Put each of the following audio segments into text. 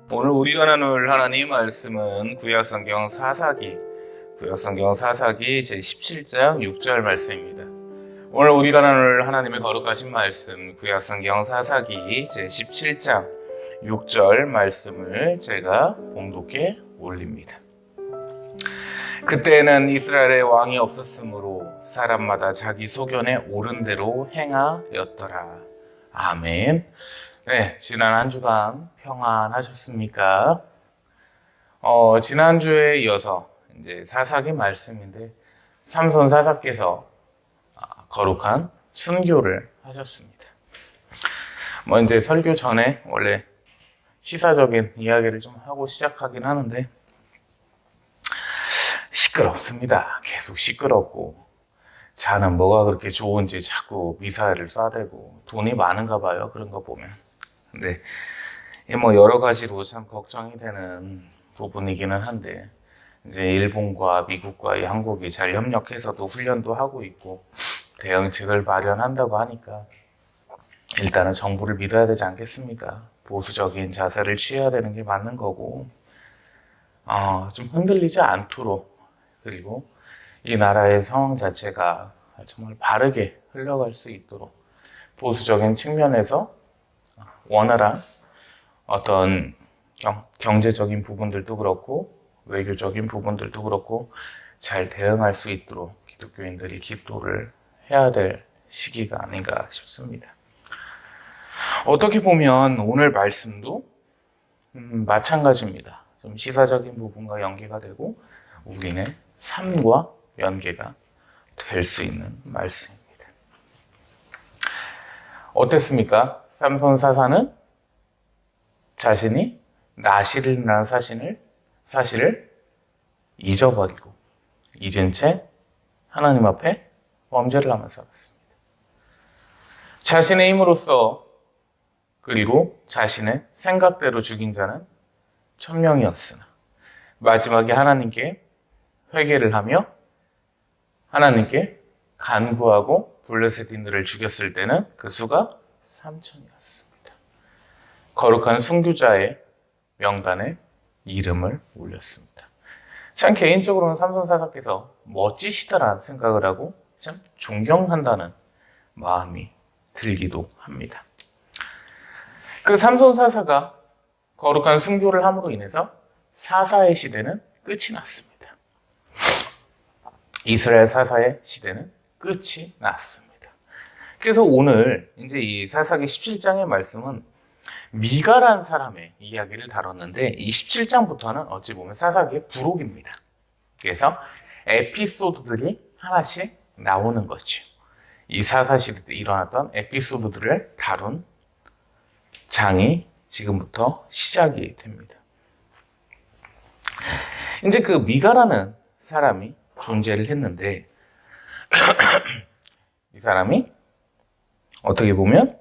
오늘 우리가 나눌 하나님 말씀은 구약성경 사사기 제17장 6절 말씀입니다. 오늘 우리가 나눌 하나님의 거룩하신 말씀 구약성경 사사기 제17장 6절 말씀을 제가 봉독해 올립니다. 그때는 이스라엘의 왕이 없었으므로 사람마다 자기 소견에 옳은 대로 행하였더라. 아멘. 네, 지난 한 주간 평안하셨습니까? 지난주에 이어서 이제 사사기 말씀인데 삼손 사사께서 거룩한 순교를 하셨습니다. 이제 설교 전에 원래 시사적인 이야기를 좀 하고 시작하긴 하는데 시끄럽습니다. 계속 시끄럽고 자는 뭐가 그렇게 좋은지 자꾸 미사일을 쏴대고 돈이 많은가 봐요. 그런 거 보면. 근데 여러 가지로 참 걱정이 되는 부분이기는 한데 이제 일본과 미국과 한국이 잘 협력해서도 훈련도 하고 있고 대응책을 마련한다고 하니까 일단은 정부를 믿어야 되지 않겠습니까? 보수적인 자세를 취해야 되는 게 맞는 거고 좀 흔들리지 않도록 그리고 이 나라의 상황 자체가 정말 바르게 흘러갈 수 있도록 보수적인 측면에서 원활한 어떤 경제적인 부분들도 그렇고 외교적인 부분들도 그렇고 잘 대응할 수 있도록 기독교인들이 기도를 해야 될 시기가 아닌가 싶습니다. 어떻게 보면 오늘 말씀도 마찬가지입니다. 좀 시사적인 부분과 연계가 되고 우리의 삶과 연계가 될 수 있는 말씀입니다. 어땠습니까? 삼손 사사는 자신이 나실이라는 사실을 잊어버리고 잊은 채 하나님 앞에 범죄를 하면서 살았습니다. 자신의 힘으로써 그리고 자신의 생각대로 죽인 자는 1000명이었으나 마지막에 하나님께 회개를 하며 하나님께 간구하고 블레셋인들을 죽였을 때는 그 수가 3000이었습니다. 거룩한 순교자의 명단에 이름을 올렸습니다. 참 개인적으로는 삼손 사사께서 멋지시다라는 생각을 하고 참 존경한다는 마음이 들기도 합니다. 그 삼손 사사가 거룩한 순교를 함으로 인해서 사사의 시대는 끝이 났습니다. 이스라엘 사사의 시대는 끝이 났습니다. 그래서 오늘 이제 이 사사기 17장의 말씀은 미가라는 사람의 이야기를 다뤘는데 이 17장부터는 어찌 보면 사사기의 부록입니다. 그래서 에피소드들이 하나씩 나오는 거죠. 이 사사 시대 때 일어났던 에피소드들을 다룬 장이 지금부터 시작이 됩니다. 이제 그 미가라는 사람이 존재를 했는데 이 사람이 어떻게 보면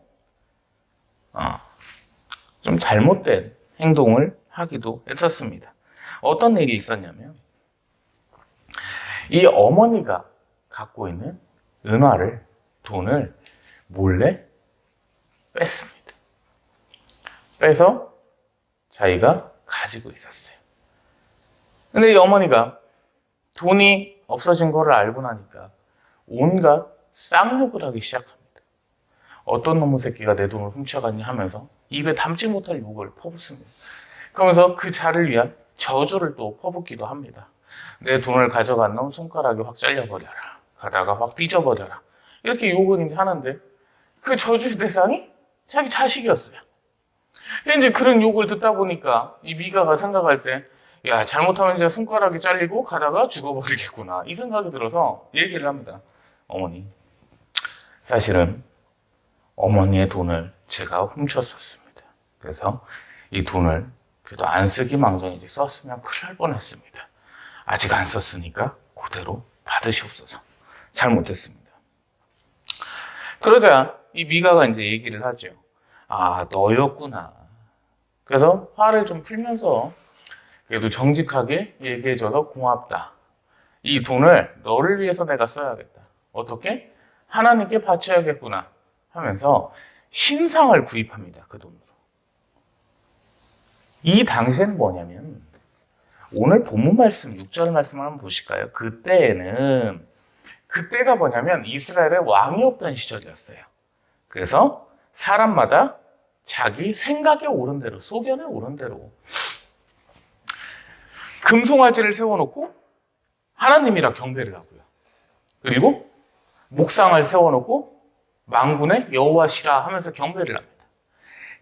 좀 잘못된 행동을 하기도 했었습니다. 어떤 일이 있었냐면 이 어머니가 갖고 있는 돈을 몰래 뺐습니다. 빼서 자기가 가지고 있었어요. 근데 이 어머니가 돈이 없어진 걸 알고 나니까 온갖 쌍욕을 하기 시작합니다. 어떤 놈의 새끼가 내 돈을 훔쳐갔냐 하면서 입에 담지 못할 욕을 퍼붓습니다. 그러면서 그 자를 위한 저주를 또 퍼붓기도 합니다. 내 돈을 가져간 놈 손가락이 확 잘려버려라. 가다가 확 삐져버려라. 이렇게 욕을 이제 하는데 그 저주의 대상이 자기 자식이었어요. 이제 그런 욕을 듣다 보니까 이 미가가 생각할 때 야, 잘못하면 이제 손가락이 잘리고 가다가 죽어버리겠구나. 이 생각이 들어서 얘기를 합니다. 어머니, 사실은 어머니의 돈을 제가 훔쳤었습니다. 그래서 이 돈을 그래도 안 쓰기 망정이지 썼으면 큰일 날 뻔했습니다. 아직 안 썼으니까 그대로 받으시옵소서. 잘못했습니다. 그러자 이 미가가 이제 얘기를 하죠. 아, 너였구나. 그래서 화를 좀 풀면서 그래도 정직하게 얘기해줘서 고맙다. 이 돈을 너를 위해서 내가 써야겠다. 어떻게? 하나님께 바쳐야겠구나 하면서 신상을 구입합니다. 그 돈으로. 이 당시에는 뭐냐면 오늘 본문 말씀 6절 말씀을 한번 보실까요? 그때가 뭐냐면 이스라엘에 왕이 없던 시절이었어요. 그래서 사람마다 자기 생각에 오른 대로, 소견에 오른 대로 금송아지를 세워놓고 하나님이라 경배를 하고요. 그리고 목상을 세워놓고 만군의 여호와시라 하면서 경배를 합니다.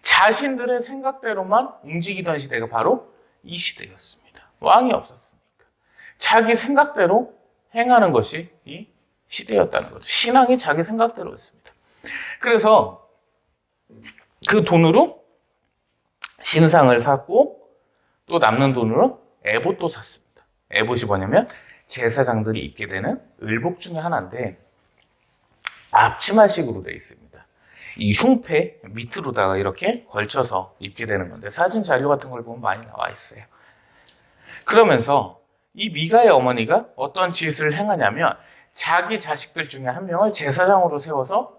자신들의 생각대로만 움직이던 시대가 바로 이 시대였습니다. 왕이 없었으니까. 자기 생각대로 행하는 것이 이 시대였다는 거죠. 신앙이 자기 생각대로였습니다. 그래서 그 돈으로 신상을 샀고 또 남는 돈으로 에봇도 샀습니다. 에봇이 뭐냐면 제사장들이 입게 되는 의복 중에 하나인데 앞치마식으로 되어 있습니다. 이 흉패 밑으로다가 이렇게 걸쳐서 입게 되는 건데 사진 자료 같은 걸 보면 많이 나와 있어요. 그러면서 이 미가의 어머니가 어떤 짓을 행하냐면 자기 자식들 중에 한 명을 제사장으로 세워서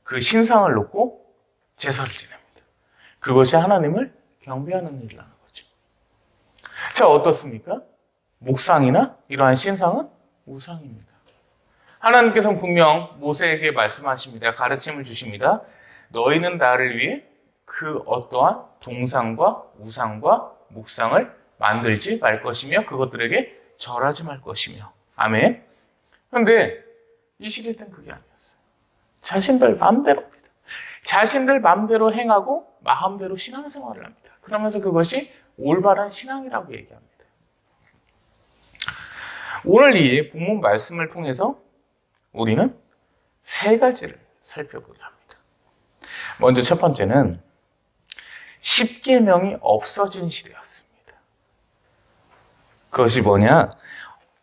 그 신상을 놓고 제사를 지냅니다. 그것이 하나님을 경배하는 일이라는 거죠. 자, 어떻습니까? 목상이나 이러한 신상은 우상입니다. 하나님께서는 분명 모세에게 말씀하십니다. 가르침을 주십니다. 너희는 나를 위해 그 어떠한 동상과 우상과 목상을 만들지 말 것이며 그것들에게 절하지 말 것이며. 아멘. 그런데 이 시대 때는 그게 아니었어요. 자신들 마음대로입니다. 자신들 마음대로 행하고 마음대로 신앙생활을 합니다. 그러면서 그것이 올바른 신앙이라고 얘기합니다. 오늘 이 본문 말씀을 통해서 우리는 세 가지를 살펴보려 합니다. 먼저 첫 번째는 십계명이 없어진 시대였습니다. 그것이 뭐냐?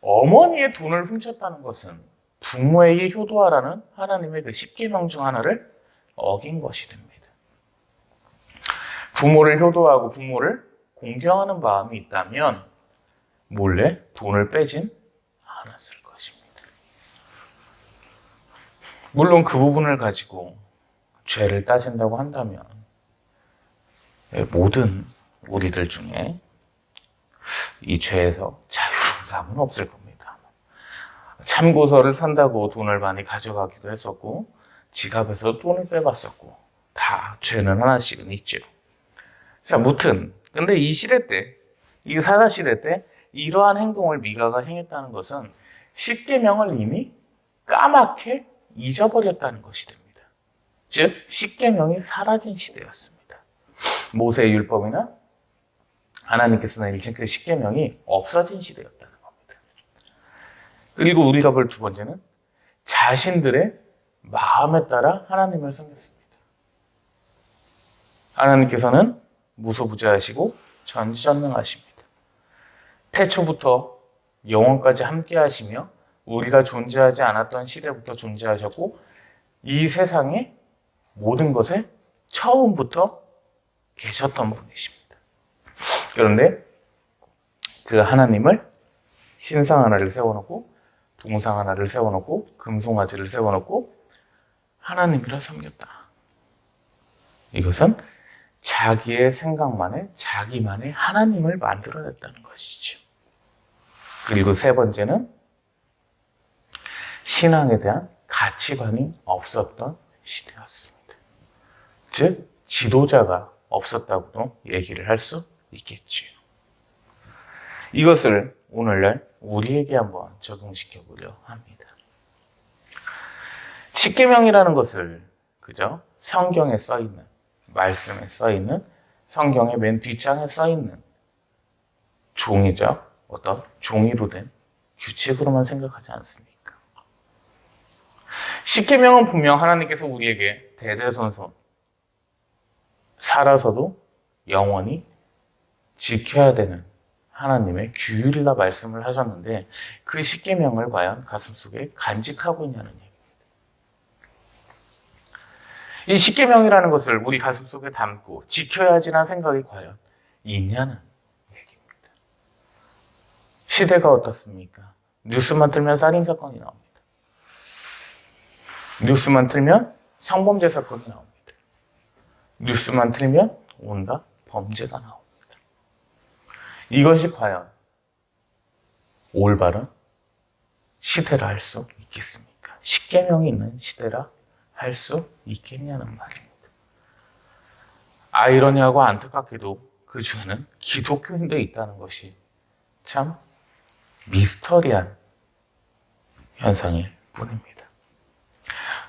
어머니의 돈을 훔쳤다는 것은 부모에게 효도하라는 하나님의 그 십계명 중 하나를 어긴 것이 됩니다. 부모를 효도하고 부모를 공경하는 마음이 있다면 몰래 돈을 빼진 않았을 것입니다. 물론 그 부분을 가지고 죄를 따진다고 한다면 모든 우리들 중에 이 죄에서 자유로운 사람은 없을 겁니다. 참고서를 산다고 돈을 많이 가져가기도 했었고 지갑에서 돈을 빼봤었고 다 죄는 하나씩은 있죠. 자, 무튼 근데 이 시대 때, 이 사사 시대 때 이러한 행동을 미가가 행했다는 것은 십계명을 이미 까맣게 잊어버렸다는 것이 됩니다. 즉 십계명이 사라진 시대였습니다. 모세의 율법이나 하나님께서 내리신 그 십계명이 없어진 시대였다는 겁니다. 그리고 우리가 볼 두 번째는 자신들의 마음에 따라 하나님을 섬겼습니다. 하나님께서는 무소부재하시고 전지전능하십니다. 태초부터 영원까지 함께 하시며 우리가 존재하지 않았던 시대부터 존재하셨고 이 세상의 모든 것에 처음부터 계셨던 분이십니다. 그런데 그 하나님을 신상 하나를 세워놓고 동상 하나를 세워놓고 금송아지를 세워놓고 하나님이라 섬겼다. 이것은 자기의 생각만에 자기만의 하나님을 만들어냈다는 것이죠. 그리고 세 번째는 신앙에 대한 가치관이 없었던 시대였습니다. 즉 지도자가 없었다고도 얘기를 할 수 있겠지요. 이것을 오늘날 우리에게 한번 적용시켜 보려 합니다. 십계명이라는 것을 그저 성경에 써있는, 말씀에 써있는, 성경의 맨 뒷장에 써있는 종이적 어떤 종이로 된 규칙으로만 생각하지 않습니까? 십계명은 분명 하나님께서 우리에게 대대손손 살아서도 영원히 지켜야 되는 하나님의 규율이라 말씀을 하셨는데 그 십계명을 과연 가슴속에 간직하고 있냐는 얘기입니다. 이 십계명이라는 것을 우리 가슴속에 담고 지켜야지라는 생각이 과연 있냐는 얘기입니다. 시대가 어떻습니까? 뉴스만 틀면 살인사건이 나옵니다. 뉴스만 틀면 성범죄 사건이 나옵니다. 뉴스만 틀면 온갖 범죄가 나옵니다. 이것이 과연 올바른 시대라 할 수 있겠습니까? 십계명이 있는 시대라 할 수 있겠냐는 말입니다. 아이러니하고 안타깝게도 그 중에는 기독교인도 있다는 것이 참 미스터리한 현상일 뿐입니다.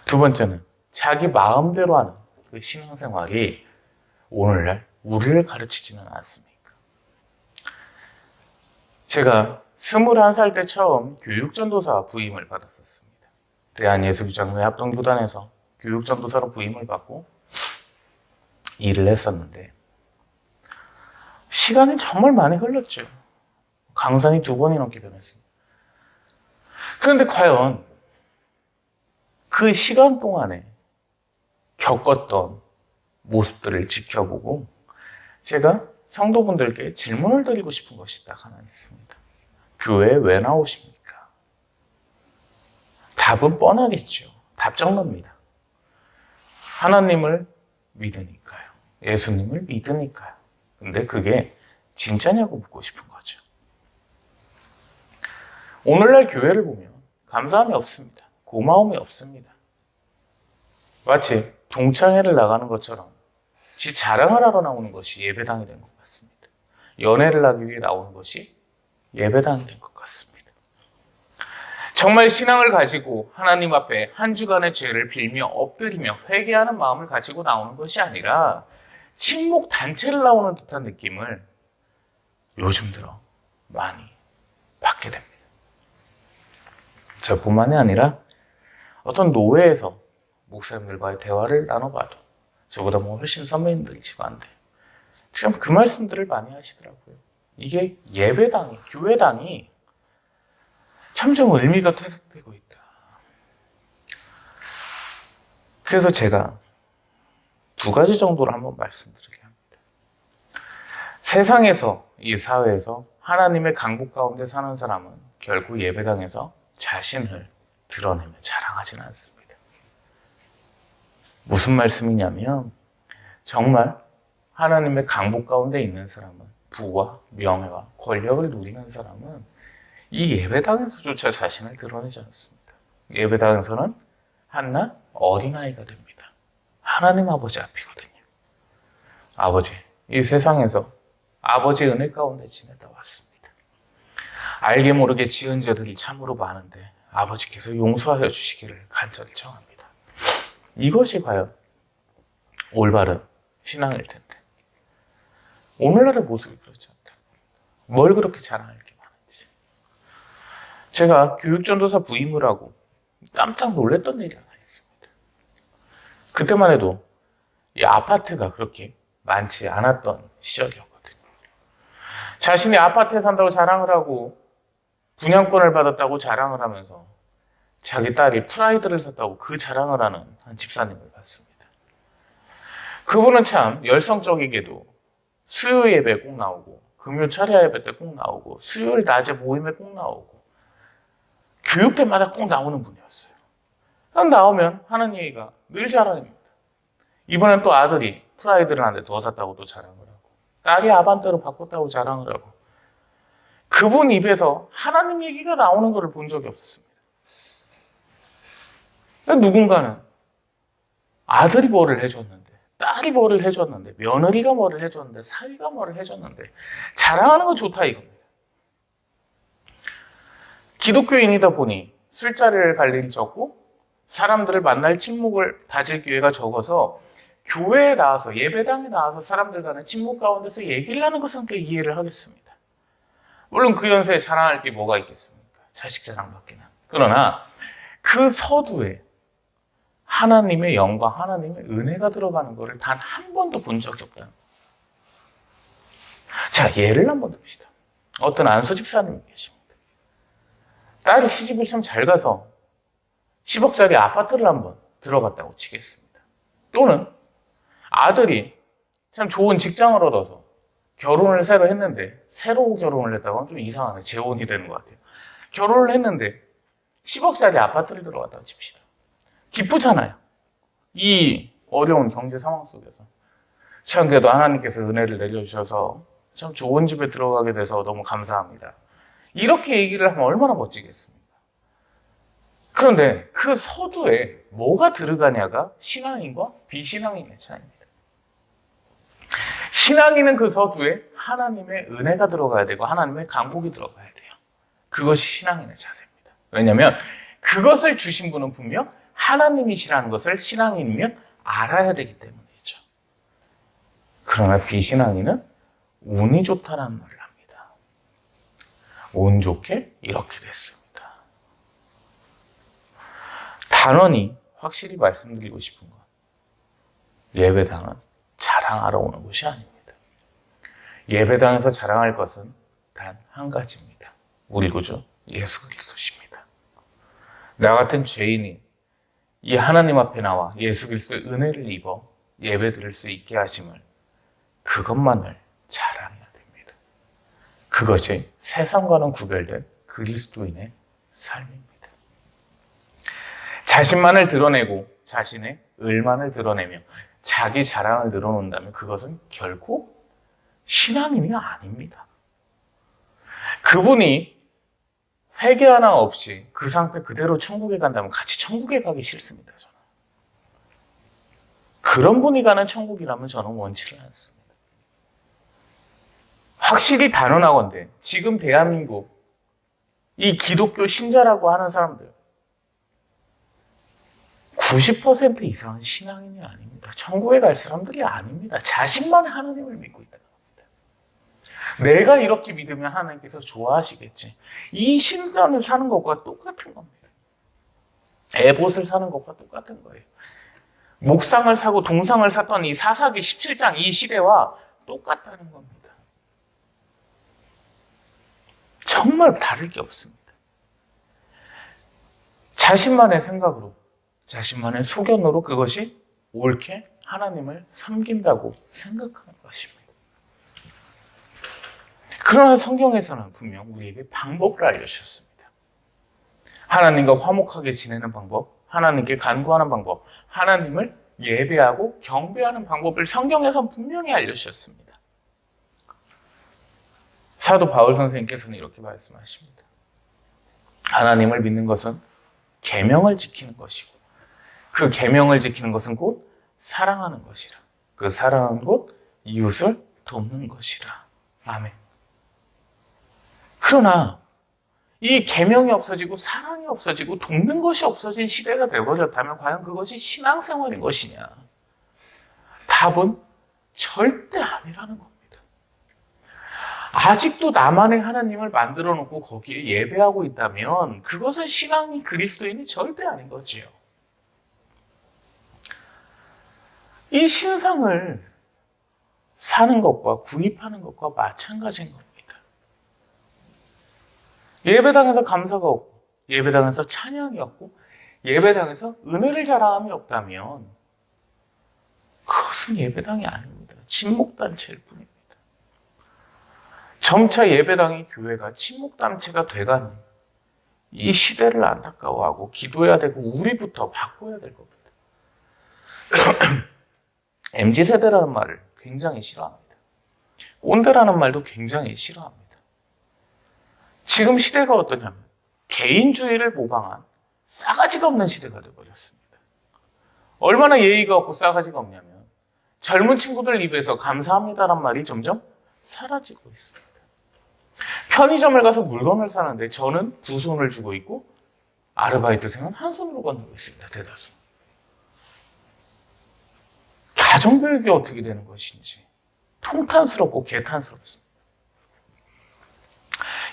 두 번째는 자기 마음대로 하는 그 신앙생활이 오늘날 우리를 가르치지는 않습니까? 제가 21살 때 처음 교육전도사 부임을 받았었습니다. 대한예수교장로회 합동교단에서 교육전도사로 부임을 받고 일을 했었는데 시간이 정말 많이 흘렀죠. 강산이 2번이 넘게 변했습니다. 그런데 과연 그 시간 동안에 겪었던 모습들을 지켜보고 제가 성도분들께 질문을 드리고 싶은 것이 딱 하나 있습니다. 교회에 왜 나오십니까? 답은 뻔하겠죠. 답정너입니다. 하나님을 믿으니까요. 예수님을 믿으니까요. 근데 그게 진짜냐고 묻고 싶은 거죠. 오늘날 교회를 보면 감사함이 없습니다. 고마움이 없습니다. 마치 동창회를 나가는 것처럼 지 자랑을 하러 나오는 것이 예배당이 된 것 같습니다. 연애를 하기 위해 나오는 것이 예배당이 된 것 같습니다. 정말 신앙을 가지고 하나님 앞에 한 주간의 죄를 빌며 엎드리며 회개하는 마음을 가지고 나오는 것이 아니라 친목 단체를 나오는 듯한 느낌을 요즘 들어 많이 받게 됩니다. 저뿐만이 아니라 어떤 노회에서 목사님들과의 대화를 나눠봐도 저보다 훨씬 선배님들이시고 참 그 말씀들을 많이 하시더라고요. 이게 예배당이, 교회당이 점점 의미가 퇴색되고 있다. 그래서 제가 2가지 정도로 한번 말씀드리려 합니다. 세상에서, 이 사회에서 하나님의 강복 가운데 사는 사람은 결국 예배당에서 자신을 드러내며 자랑하지는 않습니다. 무슨 말씀이냐면 정말 하나님의 강복 가운데 있는 사람은 부와 명예와 권력을 누리는 사람은 이 예배당에서조차 자신을 드러내지 않습니다. 예배당에서는 한낱 어린아이가 됩니다. 하나님 아버지 앞이거든요. 아버지, 이 세상에서 아버지의 은혜 가운데 지내다 왔습니다. 알게 모르게 지은 죄들이 참으로 많은데 아버지께서 용서하여 주시기를 간절히 청합니다. 이것이 과연 올바른 신앙일 텐데 오늘날의 모습이 그렇지 않다. 뭘 그렇게 자랑할 게 많은지. 제가 교육전도사 부임을 하고 깜짝 놀랐던 일이 하나 있습니다. 그때만 해도 이 아파트가 그렇게 많지 않았던 시절이었거든요. 자신이 아파트에 산다고 자랑을 하고 분양권을 받았다고 자랑을 하면서 자기 딸이 프라이드를 샀다고 그 자랑을 하는 한 집사님을 봤습니다. 그분은 참 열성적이게도 수요 예배에 꼭 나오고 금요 철야 예배 때 꼭 나오고 수요일 낮에 모임에 꼭 나오고 교육 때마다 꼭 나오는 분이었어요. 나오면 하는 얘기가 늘 자랑입니다. 이번엔 또 아들이 프라이드를 한 대 더 샀다고 또 자랑을 하고 딸이 아반떼로 바꿨다고 자랑을 하고 그분 입에서 하나님 얘기가 나오는 것을 본 적이 없었습니다. 누군가는 아들이 뭐를 해줬는데 딸이 뭐를 해줬는데 며느리가 뭐를 해줬는데 사위가 뭐를 해줬는데 자랑하는 건 좋다 이겁니다. 기독교인이다 보니 술자리를 갈 일이 적고 사람들을 만날 친목을 다질 기회가 적어서 교회에 나와서 예배당에 나와서 사람들 간의 친목 가운데서 얘기를 하는 것은 꽤 이해를 하겠습니다. 물론 그 연세에 자랑할 게 뭐가 있겠습니까? 자식 자랑밖에는. 그러나 그 서두에 하나님의 영광, 하나님의 은혜가 들어가는 것을 단 한 번도 본 적이 없다는 거예요. 자, 예를 한번 듭시다. 어떤 안수 집사님이 계십니다. 딸이 시집을 참 잘 가서 10억짜리 아파트를 한번 들어갔다고 치겠습니다. 또는 아들이 참 좋은 직장을 얻어서 결혼을 새로 했는데 새로 결혼을 했다고 하면 좀 이상하네. 재혼이 되는 것 같아요. 결혼을 했는데 10억짜리 아파트를 들어갔다고 칩시다. 기쁘잖아요. 이 어려운 경제 상황 속에서. 참 그래도 하나님께서 은혜를 내려주셔서 참 좋은 집에 들어가게 돼서 너무 감사합니다. 이렇게 얘기를 하면 얼마나 멋지겠습니까? 그런데 그 서두에 뭐가 들어가냐가 신앙인과 비신앙인의 차이입니다. 신앙인은 그 서두에 하나님의 은혜가 들어가야 되고 하나님의 강복이 들어가야 돼요. 그것이 신앙인의 자세입니다. 왜냐하면 그것을 주신 분은 분명 하나님이시라는 것을 신앙인이면 알아야 되기 때문이죠. 그러나 비신앙인은 운이 좋다는 말을 합니다. 운 좋게 이렇게 됐습니다. 단언히 확실히 말씀드리고 싶은 건 예배당은 자랑하러 오는 것이 아닙니다. 예배당에서 자랑할 것은 단 한 가지입니다. 우리 구주 예수 그리스도십니다. 나 같은 죄인이 이 하나님 앞에 나와 예수 그리스도의 은혜를 입어 예배드릴 수 있게 하심을 그것만을 자랑해야 됩니다. 그것이 세상과는 구별된 그리스도인의 삶입니다. 자신만을 드러내고 자신의 을만을 드러내며 자기 자랑을 늘어놓는다면 그것은 결코 신앙인이 아닙니다. 그분이 회개 하나 없이 그 상태 그대로 천국에 간다면 같이 천국에 가기 싫습니다. 저는. 그런 분이 가는 천국이라면 저는 원치를 않습니다. 확실히 단언하건대 지금 대한민국 이 기독교 신자라고 하는 사람들 90% 이상은 신앙인이 아닙니다. 천국에 갈 사람들이 아닙니다. 자신만의 하나님을 믿고 있다는 겁니다. 내가 이렇게 믿으면 하나님께서 좋아하시겠지. 이 신전을 사는 것과 똑같은 겁니다. 에봇을 사는 것과 똑같은 거예요. 목상을 사고 동상을 샀던 이 사사기 17장 이 시대와 똑같다는 겁니다. 정말 다를 게 없습니다. 자신만의 생각으로 자신만의 소견으로 그것이 옳게 하나님을 섬긴다고 생각하는 것입니다. 그러나 성경에서는 분명 우리에게 방법을 알려주셨습니다. 하나님과 화목하게 지내는 방법, 하나님께 간구하는 방법, 하나님을 예배하고 경배하는 방법을 성경에서 분명히 알려주셨습니다. 사도 바울 선생님께서는 이렇게 말씀하십니다. 하나님을 믿는 것은 계명을 지키는 것이고 그 계명을 지키는 것은 곧 사랑하는 것이라. 그 사랑은 곧 이웃을 돕는 것이라. 아멘. 그러나 이 계명이 없어지고 사랑이 없어지고 돕는 것이 없어진 시대가 되어버렸다면 과연 그것이 신앙생활인 것이냐? 답은 절대 아니라는 겁니다. 아직도 나만의 하나님을 만들어 놓고 거기에 예배하고 있다면 그것은 신앙이 그리스도인이 절대 아닌 거지요. 이 신상을 사는 것과 구입하는 것과 마찬가지인 겁니다. 예배당에서 감사가 없고 예배당에서 찬양이 없고 예배당에서 은혜를 자랑함이 없다면 그것은 예배당이 아닙니다. 침묵단체일 뿐입니다. 점차 예배당이 교회가 침묵단체가 돼가는 이 시대를 안타까워하고 기도해야 되고 우리부터 바꿔야 될 겁니다. MZ세대라는 말을 굉장히 싫어합니다. 꼰대라는 말도 굉장히 싫어합니다. 지금 시대가 어떠냐면 개인주의를 모방한 싸가지가 없는 시대가 되어버렸습니다. 얼마나 예의가 없고 싸가지가 없냐면 젊은 친구들 입에서 감사합니다란 말이 점점 사라지고 있습니다. 편의점을 가서 물건을 사는데 저는 두 손을 주고 있고 아르바이트생은 한 손으로 건네고 있습니다. 대다수. 가정교육이 어떻게 되는 것인지 통탄스럽고 개탄스럽습니다.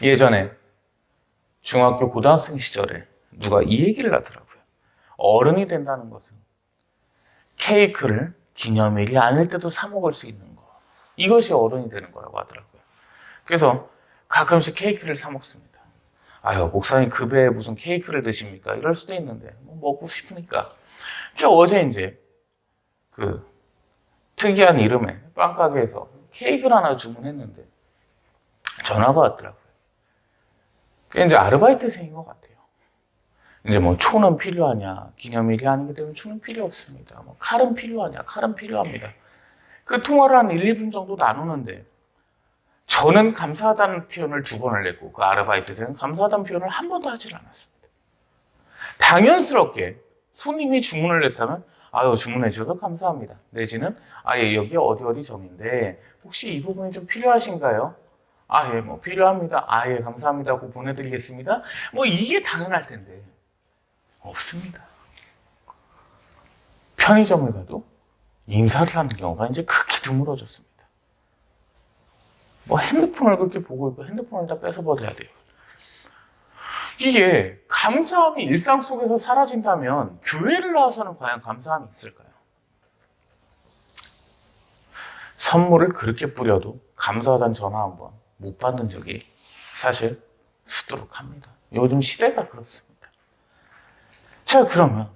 예전에 중학교 고등학생 시절에 누가 이 얘기를 하더라고요. 어른이 된다는 것은 케이크를 기념일이 아닐 때도 사 먹을 수 있는 거. 이것이 어른이 되는 거라고 하더라고요. 그래서 가끔씩 케이크를 사 먹습니다. 아유, 목사님 그 배에 무슨 케이크를 드십니까? 이럴 수도 있는데 뭐 먹고 싶으니까. 어제 이제 그 특이한 이름의 빵가게에서 케이크를 하나 주문했는데 전화가 왔더라고요. 그게 이제 아르바이트생인 것 같아요. 이제 뭐 초는 필요하냐, 기념일이 아니기 때문에 초는 필요 없습니다. 뭐 칼은 필요하냐, 칼은 필요합니다. 그 통화를 한 1, 2분 정도 나누는데 저는 감사하다는 표현을 2번을 냈고 그 아르바이트생은 감사하다는 표현을 한 번도 하질 않았습니다. 당연스럽게 손님이 주문을 냈다면 아유 주문해 주셔서 감사합니다. 내지는 예, 여기 어디 점인데 혹시 이 부분이 좀 필요하신가요? 예, 뭐 필요합니다. 예, 감사합니다 하고 보내드리겠습니다. 뭐 이게 당연할 텐데 없습니다. 편의점을 가도 인사를 하는 경우가 이제 극히 드물어졌습니다. 뭐 핸드폰을 그렇게 보고 있고 핸드폰을 다 뺏어버려야 돼요. 이게 감사함이 일상 속에서 사라진다면 교회를 나와서는 과연 감사함이 있을까요? 선물을 그렇게 뿌려도 감사하다는 전화 한 번 못 받는 적이 사실 수두룩합니다. 요즘 시대가 그렇습니다. 자, 그러면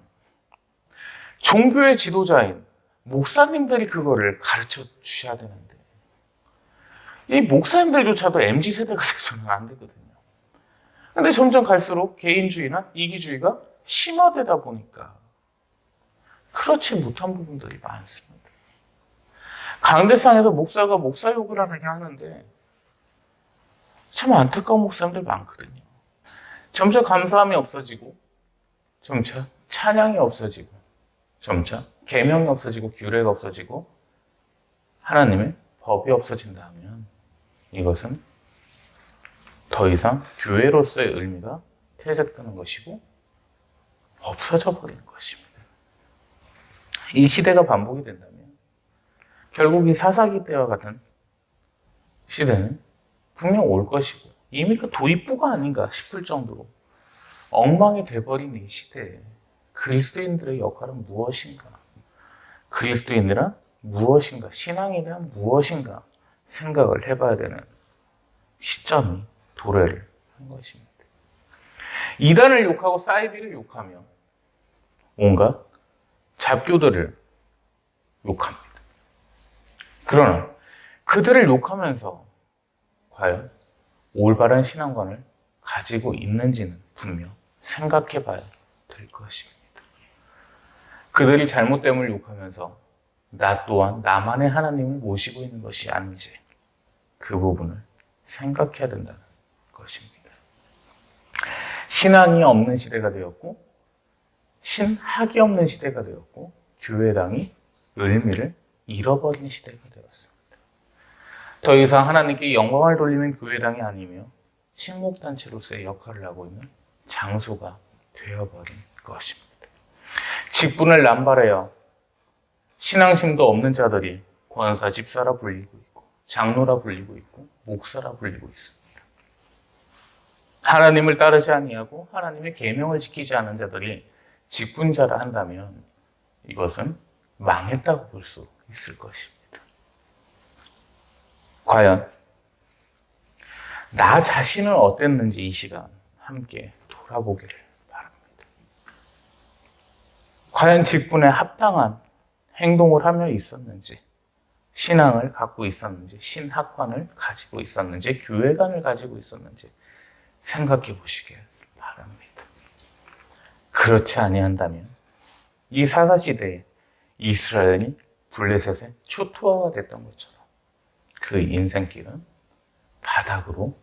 종교의 지도자인 목사님들이 그거를 가르쳐 주셔야 되는데 이 목사님들조차도 MZ세대가 돼서는 안 되거든요. 근데 점점 갈수록 개인주의나 이기주의가 심화되다 보니까 그렇지 못한 부분들이 많습니다. 강대상에서 목사가 목사 욕을 하는데 참 안타까운 목사님들 많거든요. 점차 감사함이 없어지고 점차 찬양이 없어지고 점차 계명이 없어지고 규례가 없어지고 하나님의 법이 없어진다 하면 이것은 더 이상 교회로서의 의미가 퇴색되는 것이고 없어져 버리는 것입니다. 이 시대가 반복이 된다면 결국 이 사사기 때와 같은 시대는 분명 올 것이고 이미 그 도입부가 아닌가 싶을 정도로 엉망이 돼버린 이 시대에 그리스도인들의 역할은 무엇인가? 그리스도인들은 무엇인가? 신앙이란 무엇인가? 생각을 해봐야 되는 시점이 도래를 한 것입니다. 이단을 욕하고 사이비를 욕하며 온갖 잡교들을 욕합니다. 그러나 그들을 욕하면서 과연 올바른 신앙관을 가지고 있는지는 분명 생각해 봐야 될 것입니다. 그들이 잘못됨을 욕하면서 나 또한 나만의 하나님을 모시고 있는 것이 아닌지 그 부분을 생각해야 된다는 것입니다. 신앙이 없는 시대가 되었고 신학이 없는 시대가 되었고 교회당이 의미를 잃어버린 시대가 되었습니다. 더 이상 하나님께 영광을 돌리는 교회당이 아니며 친목단체로서의 역할을 하고 있는 장소가 되어버린 것입니다. 직분을 남발하여 신앙심도 없는 자들이 권사, 집사라 불리고 있고 장로라 불리고 있고 목사라 불리고 있습니다. 하나님을 따르지 아니하고 하나님의 계명을 지키지 않은 자들이 직분자라 한다면 이것은 망했다고 볼 수 있을 것입니다. 과연 나 자신은 어땠는지 이 시간 함께 돌아보기를 바랍니다. 과연 직분에 합당한 행동을 하며 있었는지, 신앙을 갖고 있었는지, 신학관을 가지고 있었는지, 교회관을 가지고 있었는지 생각해 보시길 바랍니다. 그렇지 아니한다면 이 사사시대에 이스라엘이 블레셋의 초토화가 됐던 것처럼 그 인생길은 바닥으로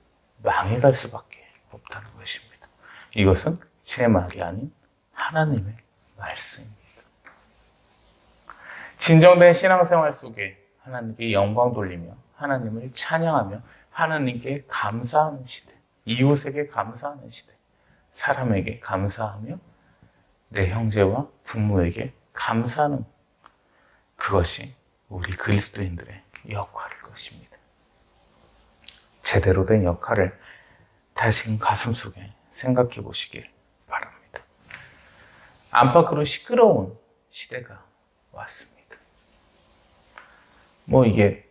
망해갈 수밖에 없다는 것입니다. 이것은 제 말이 아닌 하나님의 말씀입니다. 진정된 신앙생활 속에 하나님께 영광 돌리며 하나님을 찬양하며 하나님께 감사하는 시대, 이웃에게 감사하는 시대, 사람에게 감사하며 내 형제와 부모에게 감사하는 그것이 우리 그리스도인들의 역할일 것입니다. 제대로 된 역할을 다시 가슴속에 생각해 보시길 바랍니다. 안팎으로 시끄러운 시대가 왔습니다. 이게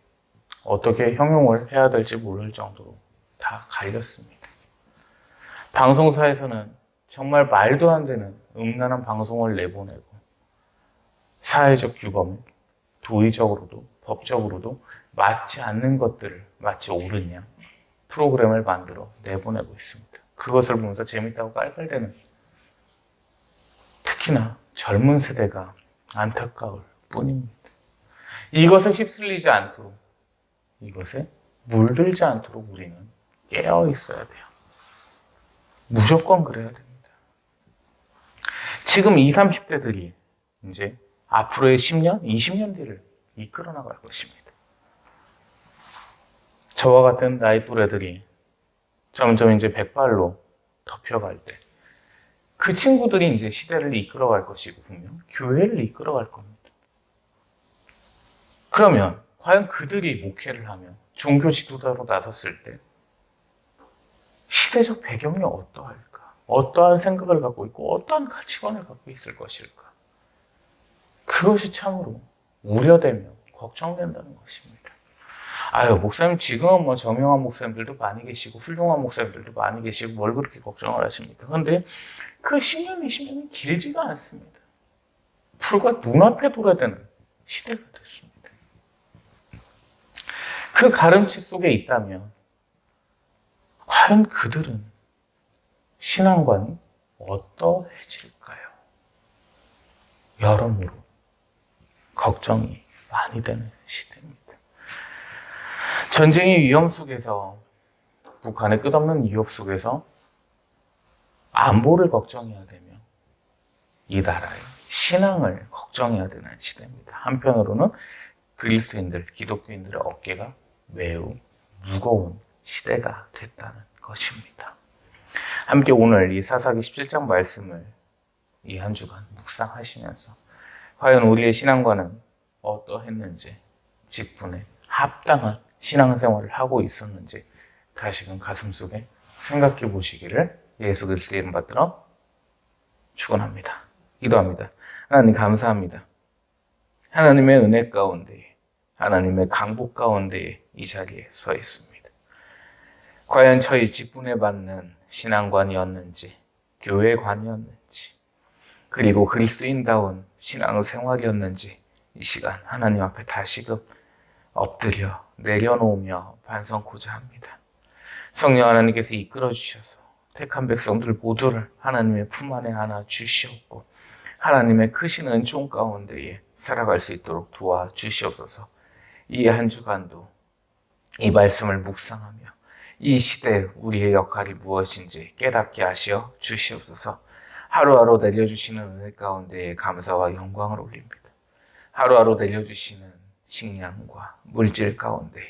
어떻게 형용을 해야 될지 모를 정도로 다 갈렸습니다. 방송사에서는 정말 말도 안 되는 음란한 방송을 내보내고 사회적 규범, 도의적으로도 법적으로도 맞지 않는 것들을 마치 옳은 양 프로그램을 만들어 내보내고 있습니다. 그것을 보면서 재밌다고 깔깔대는 특히나 젊은 세대가 안타까울 뿐입니다. 이것에 휩쓸리지 않도록 이것에 물들지 않도록 우리는 깨어 있어야 돼요. 무조건 그래야 됩니다. 지금 20, 30대들이 이제 앞으로의 10년, 20년 뒤를 이끌어 나갈 것입니다. 저와 같은 나이 또래들이 점점 이제 백발로 덮여갈 때 그 친구들이 이제 시대를 이끌어갈 것이고 분명 교회를 이끌어갈 겁니다. 그러면 과연 그들이 목회를 하면 종교 지도자로 나섰을 때 시대적 배경이 어떠할까? 어떠한 생각을 갖고 있고 어떠한 가치관을 갖고 있을 것일까? 그것이 참으로 우려되며 걱정된다는 것입니다. 아유, 목사님 지금은 뭐 저명한 목사님들도 많이 계시고 훌륭한 목사님들도 많이 계시고 뭘 그렇게 걱정을 하십니까? 그런데 그 10년, 20년이 길지가 않습니다. 불과 눈앞에 돌아대는 시대가 됐습니다. 그 가름치 속에 있다면 과연 그들은 신앙관이 어떠해질까요? 여러모로 걱정이 많이 되는 시대입니다. 전쟁의 위험 속에서, 북한의 끝없는 위협 속에서 안보를 걱정해야 되며 이 나라의 신앙을 걱정해야 되는 시대입니다. 한편으로는 그리스도인들, 기독교인들의 어깨가 매우 무거운 시대가 됐다는 것입니다. 함께 오늘 이 사사기 17장 말씀을 이 한 주간 묵상하시면서 과연 우리의 신앙과는 어떠했는지, 직분에 합당한 신앙생활을 하고 있었는지 다시금 가슴속에 생각해 보시기를 예수 그리스도의 이름 받들어 축원합니다. 기도합니다. 하나님 감사합니다. 하나님의 은혜 가운데, 하나님의 강복 가운데 이 자리에 서 있습니다. 과연 저희 직분에 받는 신앙관이었는지, 교회관이었는지, 그리고 그리스도인다운 신앙생활이었는지 이 시간 하나님 앞에 다시금 엎드려 내려놓으며 반성코자 합니다. 성령 하나님께서 이끌어 주셔서 택한 백성들 모두를 하나님의 품 안에 안아 주시옵고 하나님의 크신 은총 가운데에 살아갈 수 있도록 도와주시옵소서. 이 한 주간도 이 말씀을 묵상하며 이 시대에 우리의 역할이 무엇인지 깨닫게 하시어 주시옵소서. 하루하루 내려주시는 은혜 가운데에 감사와 영광을 올립니다. 하루하루 내려주시는 식량과 물질 가운데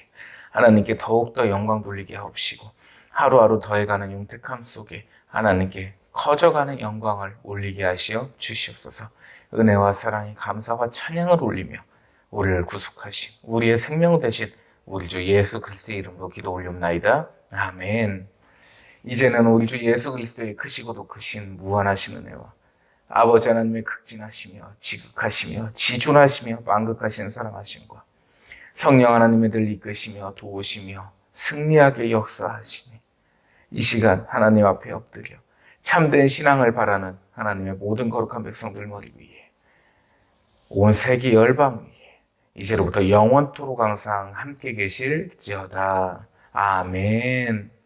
하나님께 더욱더 영광 돌리게 하옵시고 하루하루 더해가는 용택함 속에 하나님께 커져가는 영광을 올리게 하시어 주시옵소서. 은혜와 사랑이 감사와 찬양을 올리며 우리를 구속하신 우리의 생명 되신 우리 주 예수 그리스도의 이름으로 기도 올리옵나이다. 아멘. 이제는 우리 주 예수 그리스도의 크시고도 크신 무한하신 은혜와 아버지 하나님의 극진하시며 지극하시며 지존하시며 만극하신 사랑하심과 성령 하나님의 늘 이끄시며 도우시며 승리하게 역사하시니 이 시간 하나님 앞에 엎드려 참된 신앙을 바라는 하나님의 모든 거룩한 백성들 머리 위에 온 세계 열방 위에 이제로부터 영원토록 항상 함께 계실지어다. 아멘.